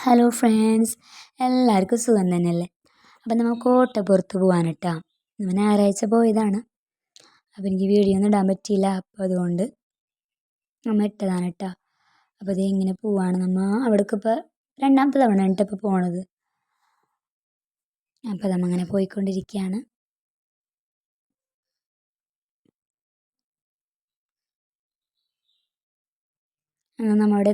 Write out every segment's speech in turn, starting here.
Hello friends, എല്ലാവർക്കും സുഖം തന്നെയല്ലേ? അപ്പം നമുക്ക് കോട്ടപ്പുറത്ത് പോകാൻ കേട്ടോ. നമ്മൾ ഞായറാഴ്ച പോയതാണ്. അപ്പോൾ എനിക്ക് വീഡിയോ ഒന്നും ഇടാൻ പറ്റിയില്ല. അപ്പോൾ അതുകൊണ്ട് നമ്മൾ ഇട്ടതാണ് കേട്ടോ. അപ്പോൾ ഇത് എങ്ങനെ പോവാണ്, നമ്മൾ അവിടേക്ക് ഇപ്പോൾ രണ്ടാമത്തെ തവണ കേട്ടോ ഇപ്പോൾ പോണത്. അപ്പോൾ നമ്മൾ അങ്ങനെ പോയിക്കൊണ്ടിരിക്കുകയാണ്. നമ്മൾ അവിടെ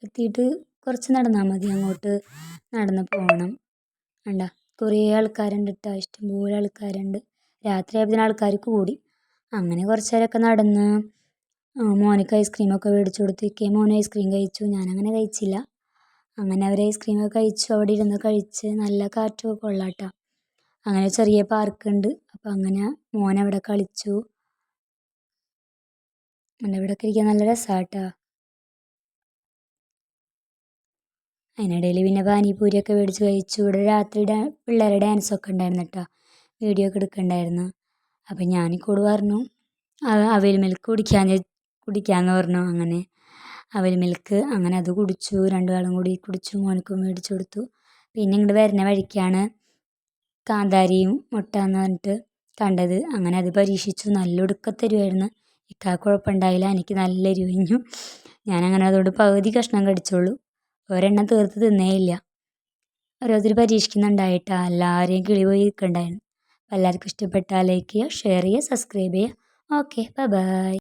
എത്തിയിട്ട് കുറച്ച് നടന്നാൽ മതി, അങ്ങോട്ട് നടന്ന് പോകണം. വേണ്ട, കുറേ ആൾക്കാരുണ്ട് കേട്ടോ, ഇഷ്ടംപോലെ ആൾക്കാരുണ്ട്. രാത്രി ആയപ്പോൾ ആൾക്കാർ കൂടി. അങ്ങനെ കുറച്ച് നേരമൊക്കെ നടന്ന് മോനക്ക് ഐസ്ക്രീമൊക്കെ മേടിച്ചു കൊടുത്തിരിക്കെ മോൻ ഐസ്ക്രീം കഴിച്ചു, ഞാനങ്ങനെ കഴിച്ചില്ല. അങ്ങനെ അവർ ഐസ്ക്രീമൊക്കെ കഴിച്ചു, അവിടെ ഇരുന്ന് കഴിച്ച് നല്ല കാറ്റൊക്കെ കൊള്ളാട്ടോ. അങ്ങനെ ചെറിയ പാർക്കുണ്ട്. അപ്പോൾ അങ്ങനെ മോനവിടെ കളിച്ചു. എൻ്റെ ഇവിടെയൊക്കെ ഇരിക്കാൻ നല്ല രസമാട്ടോ. അതിനിടയിൽ പിന്നെ പാനിപൂരിയൊക്കെ മേടിച്ച് കഴിച്ചു. ഇവിടെ രാത്രി പിള്ളേരുടെ ഡാൻസൊക്കെ ഉണ്ടായിരുന്നു കേട്ടോ, വീഡിയോ ഒക്കെ എടുക്കണ്ടായിരുന്നു. അപ്പം ഞാനിക്കോട് പറഞ്ഞു അവിൽ മിൽക്ക് കുടിക്കാമെന്ന് പറഞ്ഞു. അങ്ങനെ അവിൽ മിൽക്ക് അങ്ങനെ അത് കുടിച്ചു, രണ്ടാളും കൂടി കുടിച്ചു. മോനക്കും മേടിച്ചു കൊടുത്തു. പിന്നെ ഇങ്ങോട്ട് വരുന്ന വഴിക്കാണ് കാന്താരിയും മുട്ട എന്ന് പറഞ്ഞിട്ട് കണ്ടത്. അങ്ങനെ അത് പരീക്ഷിച്ചു. നല്ല ഒടുക്കത്തെരുവായിരുന്നു. ഇക്കാക്ക് കുഴപ്പമുണ്ടായില്ല, എനിക്ക് നല്ല എരിവ് കഴിഞ്ഞു. ഞാനങ്ങനെ അതുകൊണ്ട് പകുതി കഷ്ണം കടിച്ചോളൂ, ഒരെണ്ണം തീർത്ത് തിന്നേയില്ല. ഓരോരുത്തർ പരീക്ഷിക്കുന്നുണ്ടായിട്ടാ, എല്ലാവരെയും കിളി പോയി നിൽക്കണ്ടായിരുന്നു. എല്ലാവർക്കും ഇഷ്ടപ്പെട്ടാൽ ലൈക്ക് ചെയ്യുക, ഷെയർ ചെയ്യുക, സബ്സ്ക്രൈബ് ചെയ്യുക. Okay, bye bye.